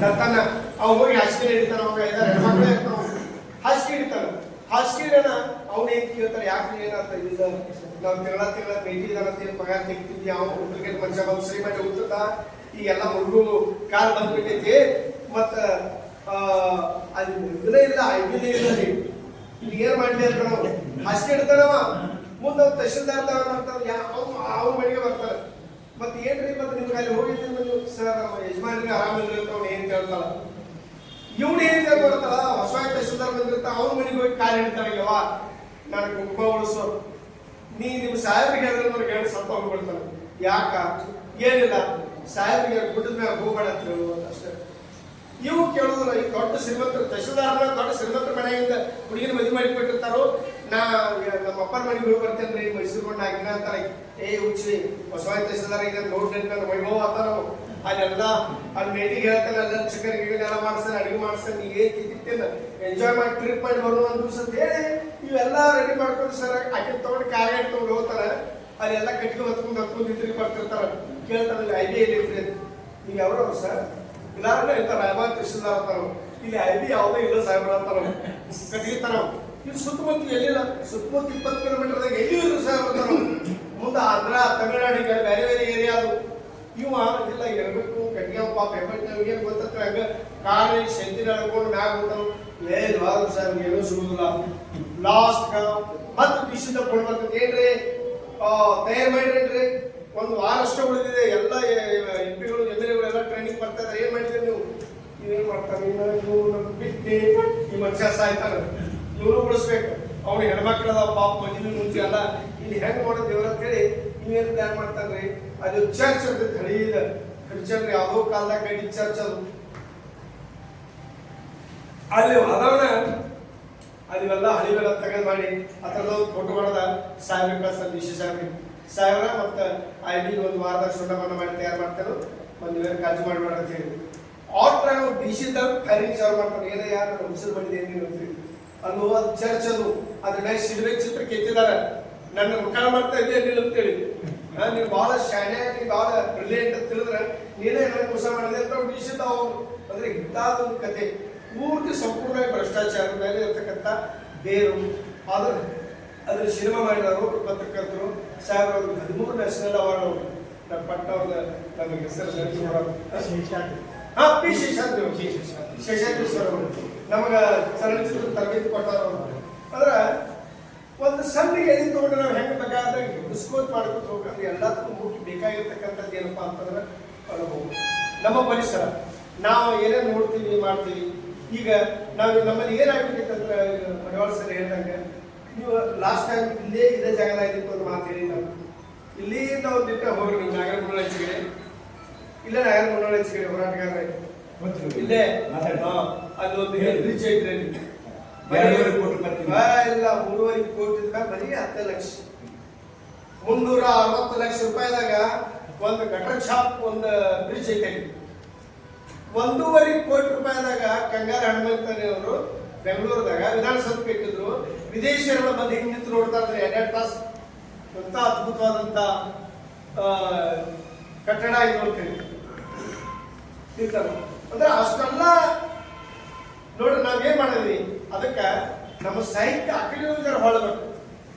ದತ್ತನ ಅವ್ ಹೋಗಿ ಹಾಸಿಗೆ ಹಿಡಿತಾನ, ಅವಾಗ 5-6 ಹೆಣ್ಮಕ್ಳು ಇರ್ತಾವ, ಹಾಸಿಗೆ ಹಿಡಿತಾನ. ಹಾಸಿಗೆನ ಅವ್ನ ಏನ್ ಕೇಳ್ತಾರೆ, ಯಾಕೆ ಏನಾಗ್ತಾ ಇಲ್ಲ, ನಾವು ತಿಂಗಳ ಭೇಟಿ ಪಗಾರ ತೆಗಿತಿದ್ವಿ, ಅವ್ನು ಡೂಪ್ಲಿಕೇಟ್ ಮನುಷ್ಯ ಬಂದು ಸರಿ ಮಾಡಿ ಹೋಗ್ತದ, ಈಗೆಲ್ಲ ಮುಳುಗು ಕಾಲ ಬಂದ್ಬಿಟ್ಟೈತಿ, ಮತ್ತ ಅಲ್ಲಿ ಮುಳುಗನೇ ಇಲ್ಲ, ಐಬಿನೇ ಇಲ್ಲ, ಏನ್ ಮಾಡ್ಲಿ ಅಂತ ನಾವು ಹಾಸಿಗೆ ಹಿಡ್ತಾನವ. ಮುಂದೆ ಅವ್ನು ತಹಶೀಲ್ದಾರ್ ಅವ್ನ ಮನೆಗೆ ಬರ್ತಾರೆ. ಮತ್ತೆ ಏನ್ರಿ ಮತ್ತೆ ನಿಮ್ಗೆ ಅಲ್ಲಿ ಹೋಗಿದ್ದೀನಿ ಸರ್, ನಮ್ಮ ಯಜಮಾನ್ರಿಗೆ ಆರಾಮಿಲ್ಲ ಅಂತ ಅವ್ನು ಏನ್ ಕೇಳ್ತಾರ, ಇವ್ನು ಏನ್ ಮಾಡ್ತಾರ, ಹೊಸ ತಹಶೀಲ್ದಾರ್ ಬಂದಿರ್ತಾರ, ಅವ್ನ ಮನೆಗೆ ಹೋಗಿ ಕಾಲು ಹಿಡ್ತಾರಲ್ಲವ, ನನಗೆ ಕುಂಕುಮ ಉಳಿಸು, ನೀ ನಿಮ್ಮ ಸಾಹೇಬ್ರಿಗೆ ಹೇಳಿದ್ರೆ ನನಗೆ ಹೇಳಿ ಸ್ವಲ್ಪ ಹೋಗ್ಬಿಡ್ತಾನೆ. ಯಾಕ ಏನಿಲ್ಲ, ಸಾಹೇಬ್ರಿಗೆ ಗುಡ್ಡದ ಮ್ಯಾಗ ಹೋಗ್ಬೇಡ ಅಂತ ಹೇಳುವಂತ ಅಷ್ಟೇ. ಇವು ಕೇಳೋದ್ರ ಈ ದೊಡ್ಡ ಶ್ರೀಮಂತರು, ತಹಶೀಲ್ದಾರ್ ದೊಡ್ಡ ಶ್ರೀಮಂತರ ಮನೆಯಿಂದ ಹುಡುಗಿನ ಮದುವೆ ಮಾಡಿ ಕೊಟ್ಟಿರ್ತಾರೋ, ನಮ್ಮ ಅಪ್ಪನ ಮನೆಗೆ ಹೋಗಿ ಬರ್ತೇನ್ರಿ ಮೈಸೂರು ಕೊಂಡು ಆಗಿನ ಅಂತಾರೆ. ಹುಚ್ಚಿ ಹೊಸವಾಯಿ ತಹಶೀಲ್ದಾರ್ ಈಗ ನೋಡ್ರಿ ನನ್ನ ವೈಭವ ಆತ, ನಾವು ಅಲ್ಲೆಲ್ಲ ಅಲ್ಲಿ ಮೇಟಿಗೆ ಹೇಳ್ತಾನೆ, ಎಲ್ಲ ಚಿಕನ್ ಗಿಕನ್ ಎಲ್ಲ ಮಾಡ್ತಾನೆ, ಅಡುಗೆ ಮಾಡ್ತಾನೆ, ನೀ ಏನ್ ತಿಂತೇನ ಎಂಜಾಯ್ ಮಾಡಿ ಟ್ರಿಪ್ ಮಾಡಿ ಬರುವ ಒಂದು ದಿವಸ ಅಂತ ಹೇಳಿ ಇವೆಲ್ಲ ರೆಡಿ ಮಾಡ್ಕೊಂಡು ಸರ್ ಆಕೆ ತಗೊಂಡು ಕಾರ್ ಗಾಡಿ ತಗೊಂಡು ಹೋಗ್ತಾರೆ. ಅಲ್ಲೆಲ್ಲ ಕಟ್ಟಿಗೆ ಹತ್ಕೊಂಡು ಇದ್ರಿಗೆ ಬರ್ತಿರ್ತಾರ. ಕೇಳ್ತಾನೆ ಐ ಬಿ ಎಲ್ಲಿ ಇರ್ತೀರಿ, ನೀವು ಯಾವ್ರವ್ರು ಸರ್, ಇಲ್ಲಾರ ಇರ್ತಾರ ರಾಯಬಾಗ್ ತಹಶೀಲ್ದಾರ್ ಅಂತಾರ, ಇಲ್ಲಿ ಐ ಬಿ ಯಾವುದೋ ಇಲ್ಲ ಸಾಹೇಬ್ರ ಅಂತಾರ, ಕಟ್ಟಿಗಿರ್ತಾರ. ಇದು ಸುತ್ತಮುತ್ತ ಎಲ್ಲಿಲ್ಲ, ಸುತ್ತಮುತ್ತ 20 ಕಿಲೋಮೀಟರ್ದಾಗ ಎಲ್ಲಿಯೂ ಇಲ್ಲ ಸಾಹೇಬ್ರ ಅಂತಾರ. ಮುಂದೆ ಆಂಧ್ರ ತಮಿಳ್ನಾಡು ಬೇರೆ ಬೇರೆ ಏರಿಯಾ ಅದು. ಇವ ಇಲ್ಲ ಇರಬೇಕು ಕಟ್ಟಿಗೆ ಪಾಪ ಏನ್ ಗೊತ್ತ ಹಂಗ ಕಾರಲ್ಲಿ ಶೆಂದಿನ ಹೇಳ್ಕೊಂಡು ಮ್ಯಾಗ ಹೋಗ್ತಾನ. ಸರ್ ಏನೂ ಸಿಗುದಿಲ್ಲ. ಲಾಸ್ಟ್ ಮತ್ತೆ ಬಿಸಿದ ಕೊಡ್ಬರ್ತದೆ, ಏನ್ರಿ ತಯಾರು ಮಾಡಿರೇನ್ರಿ, ಒಂದು ವಾರ ಅಷ್ಟೇ ಉಳಿದಿದೆ, ಎಲ್ಲ ಎಂಪಿಗಳು ಎಮ್ಎಲ್ಎಗಳು ಎಲ್ಲ ಟ್ರೈನಿಂಗ್ ಬರ್ತಾ ಇದಾರೆ, ಏನ್ ಮಾಡಿದ್ರಿ ನೀವು, ನೀವೇನ್ ಮಾಡ್ತಾನೆ, ಇವ್ನು ಬಿಟ್ಟು ಈ ಮನುಷ್ಯ ಸಾಯ್ತಾನೆ, ಇವ್ರು ಉಳಿಸ್ಬೇಕು, ಅವ್ನು ಹೆಣ್ಮಕ್ಳದ ಪಾಪ ಮದುವೆ ಮುಂಚೆ ಎಲ್ಲ ಇಲ್ಲಿ ಹೆಂಗ್ ಮಾಡೋದು ದೇವ್ರ ಅಂತ ಹೇಳಿ ನೀವೇನು ಪ್ಲಾನ್ ಮಾಡ್ತಾನ್ರಿ. ಅದು ಚರ್ಚ್ ಅಂತ ಹಳೀದ ಕ್ರಿಶ್ಚಿಯನ್ ಯಾವುದೋ ಕಾಲದಾಗ ಕಟ್ಟಿ ಚರ್ಚ್ ಅದು. ಅಲ್ಲಿ ವಾತಾವರಣ ಅಲ್ಲಿವೆಲ್ಲ ಹಳಿವೆಲ್ಲ ತೆಗೆದು ಮಾಡಿ ಆ ಥರದ ಫೋಟೋ ಮಾಡದ ಸಾಹೇಬ್ರ ಕಳ್ಸ್ತಾರೆ, ಡಿ ಸಿ ಸಾಹೇಬ್ರ ಮತ್ತು ಐ ಬಿ ಒಂದು ವಾರದಾಗ ಸುಣ್ಣಬಣ್ಣ ಮಾಡಿ ತಯಾರು ಮಾಡ್ತಾರೆ. ಒಂದು ನೀವೇನು ಕಾಳಜಿ ಮಾಡಬೇಡ ಅಂತ ಹೇಳಿ ಆಟ್ರ ಡಿ ಸಿ ಫೈರಿಂಗ್ ಚಾಲು ಮಾಡ್ತಾರೆ. ಏನೇ ಯಾರು ನಾನು ಉಸಿರು ಮಾಡಿದೆ ಏನೇನು ಅಂತೀವಿ ಅದು, ಅದು ಚರ್ಚ್ ಅದು, ಅದ್ರ ಮೇಲೆ ಸಿಡ್ಬೇಕು ಚಿತ್ರ ಕೆತ್ತಿದ್ದಾರೆ. ನನ್ನ ಮುಖ ಮಾಡ್ತಾ ಇದ್ದೆ ಏನಿಲ್ಲ ಅಂತೇಳಿ, ನೀವು ಭಾಳ ಶಾಣೆ, ನೀವು ಭಾಳ ಬ್ರಿಲಿಯಂಟ್ ಅಂತ ತಿಳಿದ್ರೆ ನೀನೇ ನನಗೆ ಮೋಸ ಮಾಡಿದೆ ಅಂತ ಡಿ ಸಿ ಅಂದ್ರೆ ಇಂಥದ್ದೊಂದು ಕತೆ ಪೂರ್ತಿ ಸಂಪೂರ್ಣವಾಗಿ ಭ್ರಷ್ಟಾಚಾರದ ಮೇಲೆ ಇರ್ತಕ್ಕಂಥ ಬೇರು. ಆದ್ರೆ ಅದ್ರ ಸಿನಿಮಾ ಮಾಡಿದವರು ಪತ್ರಕರ್ತರು ಸಾಹೇಬ್ರ ಅವ್ರಿಗೆ 13 ನ್ಯಾಷನಲ್ ಅವಾರ್ಡ್ ಅವರು ಪಟ್ಟ ಅವ್ರ ನಮಗೆ ಹೆಸರು ಪಿ ಶೇಷಾದ್ರಿ ಸರ್ ಅವರು ನಮಗೆ ಚಲನಚಿತ್ರ ತರಬೇತಿ ಕೊಟ್ಟವರು. ಅಂದ್ರೆ ಒಂದು ಸಣ್ಣ ಎದಿ ತಗೊಂಡು ನಾವು ಹೆಂಗೆ ಬೇಕಾದ್ರೆ ಡಿಸ್ಕೋಸ್ ಮಾಡ್ಕೊತ ಹೋಗ್ಬೇಕು. ಎಲ್ಲದಕ್ಕೂ ಮುಖ್ಯ ಬೇಕಾಗಿರ್ತಕ್ಕಂಥದ್ದು ಏನಪ್ಪಾ ಅಂತಂದ್ರೆ ಅನುಭವ, ನಮ್ಮ ಪರಿಸರ, ನಾವು ಏನೇನು ನೋಡ್ತೀವಿ ಮಾಡ್ತೀವಿ. ಈಗ ನಾವು ನಮ್ಮಲ್ಲಿ ಏನಾಗ್ಬೇಕಿತ್ತಂದ್ರೆ ಮಡವಾಳ ಸರ್ ಹೇಳಿದಂಗೆ, ನೀವು ಲಾಸ್ಟ್ ಟೈಮ್ ಇಲ್ಲೇ ಇದೇ ಜಾಗದಾಗಿತ್ತು ಒಂದು ಮಾತು ಹೇಳಿ, ನಾವು ಇಲ್ಲಿಂದ ಒಂದು ದಿಟ್ಟ ಹೋಗ್ರಿ ನೀವು ನಾಗರ ಮುನ್ನೋಳ ಹೆಚ್ಚಿಗೆ, ಇಲ್ಲೇ ನಾಗರ ಮುನ್ನೋಳ ಹೆಚ್ಚಿಗೆ ಹೋರಾಟಗಾರ ಇಲ್ಲೇ ಅಲ್ಲೊಂದು ಬ್ರಿಡ್ಜ್ ಐತ್ರಿ, ಇಲ್ಲ 3.5 ಕೋಟಿ ಬರೀ 10 ಲಕ್ಷ, 360 ಲಕ್ಷ ರೂಪಾಯಿದಾಗ ಒಂದು ಗಟರ್ ಶಾಪ್, ಒಂದು ಬ್ರಿಡ್ಜ್ ಐತೆ. 1.5 ಕೋಟಿ ರೂಪಾಯಿದಾಗ ಕಂಗಾರ ಹನುಮಂತನಿ ಅವರು ಬೆಂಗಳೂರದಾಗ ವಿಧಾನಸೌಧಕ್ಕೆ ಇಟ್ಟಿದ್ರು. ವಿದೇಶಿಯರೆಲ್ಲ ಬಂದು ಹಿಂಗೆ ನಿಂತು ನೋಡ್ತಾ ಇದ್ರೆ 2 ತಾಸು. ಎಂತ ಅದ್ಭುತವಾದಂತ ಕಟ್ಟಡ ಇದು ನೋಡ್ತೀವಿ ಅಂದ್ರೆ ಅಷ್ಟೆಲ್ಲ ನೋಡ್ರಿ. ನಾವೇನ್ ಮಾಡಿದ್ವಿ ಅದಕ್ಕೆ ನಮ್ಮ ಸಾಹಿತ್ಯ ಆ ಕಡೆ ಹೊಳಬೇಕು.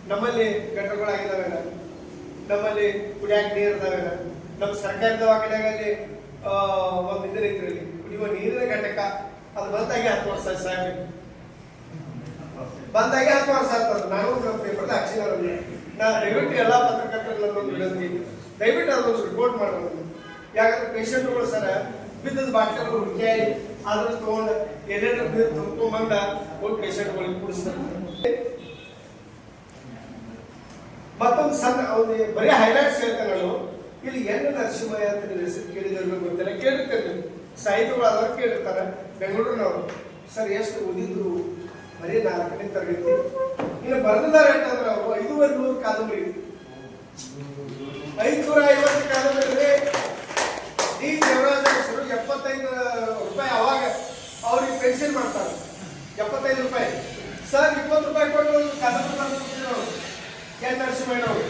ನಮ್ಮಲ್ಲಿ ಗಟ್ಟರಗಳಾಗಿದ್ದಾವೇನ, ನಮ್ಮಲ್ಲಿ ಕುಡಿಯಾಕ ನೀರು ಇದಾವೇನ, ನಮ್ಮ ಸರ್ಕಾರಿ ದವಾಖಾನೆಯಲ್ಲಿ ಒಂದು ಇದೈತ್ರಿ ಕುಡಿಯುವ ನೀರಿನ ಘಟಕ, ಅದು ಬಂದಾಗೆ 10 ವರ್ಷ ಸಾಹೇಬ್ ಬಂದಾಗೆ 10 ವರ್ಷ ಆಗ್ತದೆ. ನಾನು ನಮ್ಮ ಪೇಪರ್ದ ಹಾಕ್ಸಿದಾರಲ್ಲಿ ನಾ ದಯವಿಟ್ಟು ಎಲ್ಲ ಪತ್ರಕರ್ತರಲ್ಲೊಂದು ವಿನಂತಿ, ದಯವಿಟ್ಟು ಅದೊಂದು ರಿಪೋರ್ಟ್ ಮಾಡೋದು. ಯಾಕಂದ್ರೆ ಪೇಷಂಟ್ಗಳು ಸರ ಬಿದ್ದದ ಬಾಟ್ಲಲ್ಲಿ ಹುಡುಕಿಯಾಗಿ ಅದ್ರಲ್ಲಿ ತಗೊಂಡು ಏನೇನು ತುಂಬ್ಕೊಂಡ್ಬಂದ ಹೋಗಿ ಪೇಷಂಟ್ಗಳಿಗೆ ಕುಡಿಸ್ತಾರೆ. ಮತ್ತೊಂದು ಸಣ್ಣ ಅವ್ನು ಬರೀ ಹೈಲೈಟ್ಸ್ ಹೇಳ್ತೇನೆ ನಾನು. ಇಲ್ಲಿ ಎನ್ ನರಸಿಂಹಯ್ಯ ಅಂತ ನೀವು ಹೆಸರು ಕೇಳಿದ್ರೆ ಗೊತ್ತಿಲ್ಲ, ಕೇಳಿರ್ತೇನೆ ನೀವು ಸಾಹಿತ್ಯಗಳು ಅದನ್ನು ಕೇಳಿರ್ತಾರೆ. ಬೆಂಗಳೂರಿನವರು ಸರ್ ಎಷ್ಟು ಓದಿದ್ರು, ಬರೀ 4ನೇ ತರಗತಿ. ಇನ್ನು ಬರೆದಿದ್ದಾರೆ ಅಂತಂದ್ರೆ ಅವರು 500 ಕಾದಂಬರಿ, 550 ಕಾದಂಬರಿ. ಡಿ ದೇವರಾಜ ಹೆಸರು 75 ರೂಪಾಯಿ ಅವಾಗ ಅವ್ರಿಗೆ ಪೆನ್ಷನ್ ಮಾಡ್ತಾರೆ. 75 ರೂಪಾಯಿ ಸರ್, 20 ರೂಪಾಯಿ ಕೊಟ್ಟು ಕಾದಂಬರಿ ಬರ್ತಿದ್ರು ಎನ್ ನರಸಿಂಹಯ್ಯನವರು.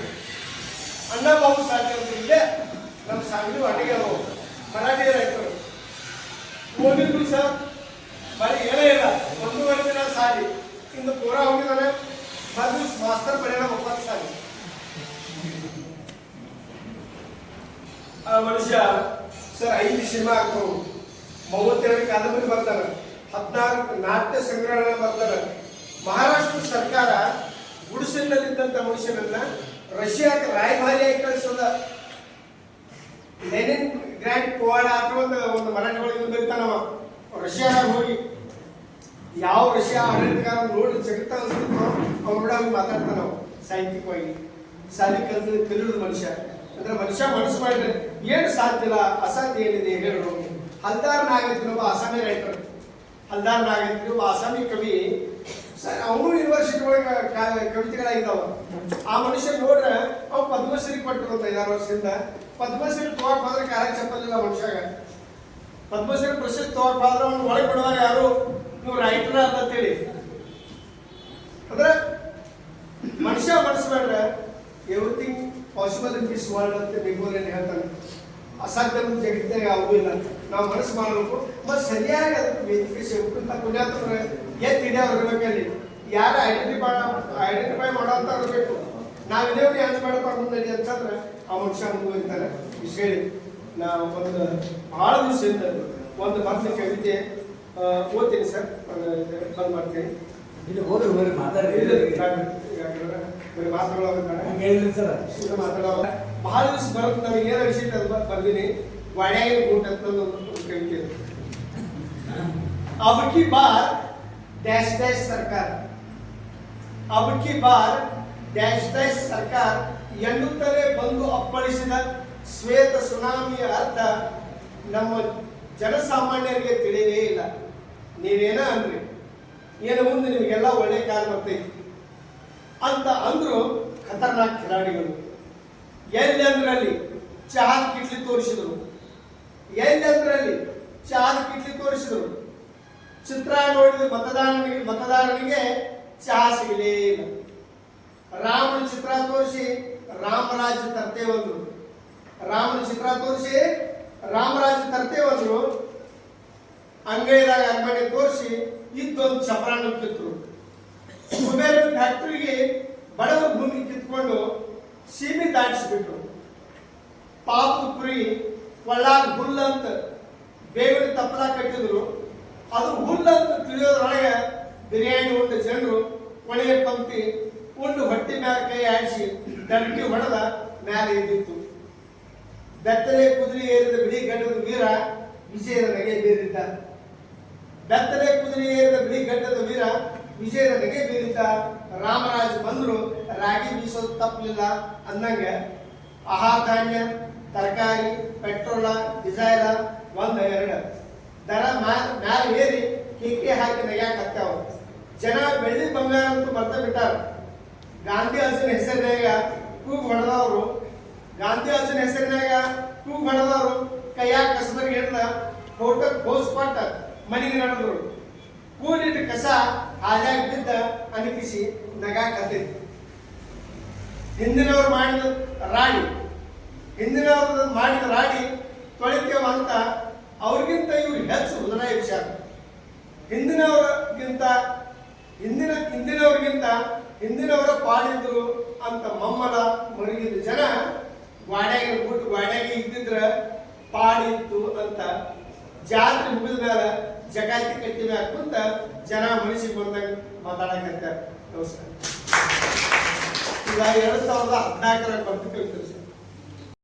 ಅಣ್ಣ ಬಾಬು ಸಾಧ್ಯ ಇಲ್ಲೇ ನಮ್ಮ ಸಾಂಗ್ಲಿ ಅಡಿಗೆ ಮರಾಠಿ ರೈತರು ಓದಿದ್ದು ಸರ್ ಬರೀ ಏನೇ ಇಲ್ಲ, 1 ದಿನ ಸಾಲಿ ಇಂದು ಪೂರ ಹೋಗಿದ್ದಾನೆ. ಬಂದು ಮಾಸ್ತರ್ ಬರೆಯೋಣ 9 ಸಾಲಿ. ಆ ಮನುಷ್ಯ ಸರ್ 5 ಸಿನಿಮಾ ಹಾಕೋರು, 32 ಕಾದಂಬರಿ ಬರ್ತಾನೆ, 14 ನಾಟ್ಯ ಸಂಗ್ರಹಣ ಬರ್ತಾನೆ. ಮಹಾರಾಷ್ಟ್ರ ಸರ್ಕಾರ ಗುಡಿಸಲಿನಲ್ಲಿದ್ದಂಥ ಮನುಷ್ಯನನ್ನ ರಷ್ಯಾಕ್ಕೆ ರಾಯಭಾರಿಯಾಗಿ ಕಳಿಸೋದ. ಲೆನಿನ್ ಗ್ರ್ಯಾಂಡ್ ಪೋವಾಡ ಅಥವಾ ಒಂದು ಮರಾಠಿಗಳಿಗೆ ಬರೀತಾನವ. ರಷ್ಯಾದಾಗ ಹೋಗಿ ಯಾವ ರಷ್ಯಾ ಆಡಳಿತಗಾರ ನೋಡಿ ಜಗತ್ತ ಅನ್ಸ್ತಿದ್ನೋ ಅವ್ರ ಮಾತಾಡ್ತಾನ. ಸಾಹಿತ್ಯಿಕವಾಗಿ ಸಾಲಿ ಕಲಿಯೋದು ಮನುಷ್ಯ ಅಂದ್ರೆ ಮನುಷ್ಯ ಮನಸ್ಸು ಮಾಡಿದ್ರೆ ಏನು ಸಾಧ್ಯ ಇಲ್ಲ, ಅಸಾಧ್ಯ ಏನಿದೆ ಹೇಳೋದು. ಹಲ್ದಾರ್ ನಾಗೇಂದ್ರ ಒಬ್ಬ ಅಸ್ಸಾಮಿ ರೈಟರ್. ಹಲ್ದಾರ್ ನಾಗೇಂದ್ರ ಒಬ್ಬ ಅಸ್ಸಾಮಿ ಕವಿ. ಅವನು ಯೂನಿವರ್ಸಿಟಿ ಒಳಗೆ ಕವಿತೆಗಳಾಗಿದ್ದಾವ. ಆ ಮನುಷ್ಯ ನೋಡ್ರೆ ಅವ್ ಪದ್ಮಶ್ರೀ ಕೊಟ್ಟರು 5-6 ವರ್ಷದಿಂದ. ಪದ್ಮಶ್ರೀ ತಗೋಕ್ ಹೋದ್ರೆ ಕಾಲಕ್ಕೆ ಚಪ್ಪಲಿಲ್ಲ ಮನುಷ್ಯಾಗ. ಪದ್ಮಶ್ರೀ ಪ್ರಶಸ್ತಿ ತಗೋಕ್ ಹೋದ್ರೆ ಅವ್ನು ಒಳಗೆ ಬಿಡುವಾಗ ಯಾರು ನೀವು ರೈಟರ್ ಅಂತೇಳಿ. ಅಂದ್ರೆ ಮನುಷ್ಯ ಮನಸ್ಸು ಮಾಡ್ರೆ everything possible in this world ಅಂತ ಬೆಂಗಳೂರಲ್ಲಿ ಹೇಳ್ತಾನೆ. ಅಸಾಧ್ಯ ಜಗತ್ತಿನಾಗ ಯಾವುದೂ ಇಲ್ಲ, ನಾವು ಮನಸ್ಸು ಮಾಡಬೇಕು. ಮತ್ತು ಸರಿಯಾಗಿ ಅದಕ್ಕೆ ವೇದಿಕೆ ಸೇವಕಂತ ಪುಣ್ಯಾತ್ಮರ ಎತ್ತಿ ಹಿಡಿಯೋರ್ಬೇಕಲ್ಲಿ. ಯಾರು ಐಡೆಂಟಿಫೈ ಮಾಡೋಂತ ಇರಬೇಕು. ನಾವು ಇದೇವ್ರಿ ಹಂಚ ಮಾಡಪ್ಪ ಮುಂದೆ ನಡಿ ಅಂತಂದ್ರೆ ಆ ಮನುಷ್ಯ ಮುಂದುವರಿತಾರೆ. ಇಷ್ಟು ಹೇಳಿ ನಾವು ಒಂದು ಭಾಳ ದಿವಸದಿಂದ ಒಂದು ಮತ್ತೆ ಕವಿತೆ ಓದ್ತೀನಿ ಸರ್, ಬಂದ್ ಮಾಡ್ತೀನಿ. ಇಲ್ಲಿ ಹೋದ್ರೆ ಮಾತಾಡೋ ಬಹಳ ದಿವಸ ಬರುತ್ತೆ. ನನಗೆ ಏನೋ ವಿಷಯ ಬರ್ತೀನಿ. ವಾಡ್ಯಾಗಿನ ಊಟ ಅಂತ ಒಂದು ಕವಿತೆ. ಅಬಕಿ ಬಾರ್ ಡ್ಯಾಶ್ ಡ್ಯಾಶ್ ಸರ್ಕಾರ, ಅಬಕಿ ಬಾರ್ ಡ್ಯಾಶ್ ಡ್ಯಾಶ್ ಸರ್ಕಾರ ಎನ್ನುತ್ತಲೇ ಬಂದು ಅಪ್ಪಳಿಸಿದ ಶ್ವೇತ ಸುನಾಮಿಯ ಅರ್ಥ ನಮ್ಮ ಜನಸಾಮಾನ್ಯರಿಗೆ ತಿಳಿಯಲೇ ಇಲ್ಲ. ನೀವೇನ ಅನ್ರಿ, ಏನು ಮುಂದೆ ನಿಮಗೆಲ್ಲ ಒಳ್ಳೆ ಕಾಲ ಬರ್ತೈತಿ ಅಂತ ಅಂದ್ರು ಖತರ್ನಾಕ್ ಖಿಲಾಡಿಗಳು. ಎಲ್ಲಿ ಅಂದ್ರಲ್ಲಿ ಚಹಾದ ಕಿಟ್ಲಿ ತೋರಿಸಿದ್ರು, ಎಲ್ಲಿ ಅಂದ್ರಲ್ಲಿ ಚಹಾದ ಕಿಟ್ಲಿ ತೋರಿಸಿದ್ರು. ಚಿತ್ರ ನೋಡಿದ ಮತದಾರನಿಗೆ ಚಹಾ ಸಿಗಲೇ ಇಲ್ಲ. ರಾಮನ ಚಿತ್ರ ತೋರಿಸಿ ರಾಮರಾಜ್ಯ ತರ್ತೇವೆ ಅಂದ್ರು. ರಾಮನ ಚಿತ್ರ ತೋರಿಸಿ ರಾಮರಾಜ್ಯ ತರ್ತೇವೆ ಅಂದ್ರು. ಅಂಗೈದಾಗ ಅರಮನೆ ತೋರಿಸಿ ಇದ್ದೊಂದು ಚಪ್ರಾಣ ಕಿತ್ತರು. ಕುಬೇರ ಫ್ಯಾಕ್ಟ್ರಿಗೆ ಬಡವರ ಭೂಮಿ ಕಿತ್ಕೊಂಡು ಸೀಮೆ ದಾಟಿಸಿಬಿಟ್ರು. ಪಾಪದ ಕುರಿ ಕೊಳ್ಳಾಗ ಹುಲ್ಲಂತ ಬೇವಿನ ತಪ್ಪಲ ಕಟ್ಟಿದ್ರು. ಅದು ಹುಲ್ಲಂತ ತಿಳಿಯೋದ್ರೊಳಗೆ ಬಿರಿಯಾನಿ ಉಂಡ ಜನರು ಕೊಳೆಯ ಪಂಕ್ತಿ ಉಂಡು ಹೊಟ್ಟೆ ಮ್ಯಾಲ ಕೈ ಆಡಿಸಿ ದಡಕಿ ಹೊಡೆದ ಮ್ಯಾಲೆ ಇದ್ದಿತ್ತು. ಬೆತ್ತಲೆ ಕುದುರೆ ಏರಿದ ಬಿಳಿ ಗಡ್ಡದ ವೀರ ವಿಜಯದ ನಗೆ ಬೀರಿದ್ದ. ಬೆತ್ತಲೆ ಕುದುರೆ ಏರಿದ ಬಿಳಿ ಗಡ್ಡದ ವೀರ ವಿಜಯದ ನಗೆ ಬೀರಿದ್ದ. ರಾಮರಾಜ ಬಂದ್ರು ರಾಗಿ ಬೀಸೋದು ತಪ್ಪಲಿಲ್ಲ ಅಂದಂಗ ಆಹಾರ ಧಾನ್ಯ, ತರಕಾರಿ, ಪೆಟ್ರೋಲ, ಡಿಸೈಲ 1-2 ದರ ಮ್ಯಾಲ ಏರಿ ಕೇಕೆ ಹಾಕಿ ನಗ್ಯಾಕ ಹತ್ತಾವ. ಜನ ಬೆಳ್ಳಿ ಬಂಗಾರ ಅಂತೂ ಮರ್ತ ಬಿಟ್ಟಾರ. ಗಾಂಧಿ ಅರ್ಜುನ ಹೆಸರಿನಾಗ ಕೂಗು ಹೊಡೆದವರು, ಗಾಂಧಿ ಅರ್ಜುನ ಹೆಸರಿನಾಗ ಕೂಗು ಹೊಡೆದವರು ಕೈಯಾಗ ಕಸಬರಿಗೆ ಹಿಡ್ದ ಫೋಟೋ ಪೋಸ್ ಕೊಟ್ಟ ಮನೆಗೆ ನಡೆದ್ರು. ಕೂಡಿಟ್ಟ ಕಸ ಹಾದ್ಯಾಗ ಬಿದ್ದ ಅನಿಪಿಸಿ ನಗಾಕ ಹತ್ತೈತಿ. ಹಿಂದಿನವ್ರು ಮಾಡಿದ ರಾಡಿ, ಹಿಂದಿನವ್ರು ಮಾಡಿದ ರಾಡಿ ತೊಳಿತೇವ ಅಂತ ಅವ್ರಿಗಿಂತ ಇವ್ರು ಹೆಚ್ಚು ಉದರಾಯ ವಿಚಾರ. ಹಿಂದಿನವರ ಪಾಡಿದ್ರು ಅಂತ ಮಮ್ಮಲ ಮರುಗಿದ ಜನ ಗ್ವಾಡ್ಯಾಗಿನ ಬಿಟ್ಟು ಗ್ವಾಡ್ಯಾಗಿ ಇದ್ದಿದ್ರ ಪಾಡಿತ್ತು ಅಂತ ಜಾತ್ರೆ ಮುಗಿದ ಮೇಲೆ ಜಗಾತಿ ಕಟ್ಟಿ ಮ್ಯಾಗ ಕುಂತ ಜನ ಮನಸ್ಸಿಗೆ ಬಂದಾಗ ಮಾತಾಡಕತ್ತ. ನಮಸ್ಕಾರ. ಈಗ 2014 ಕಂಪ್ಯೂಟರ್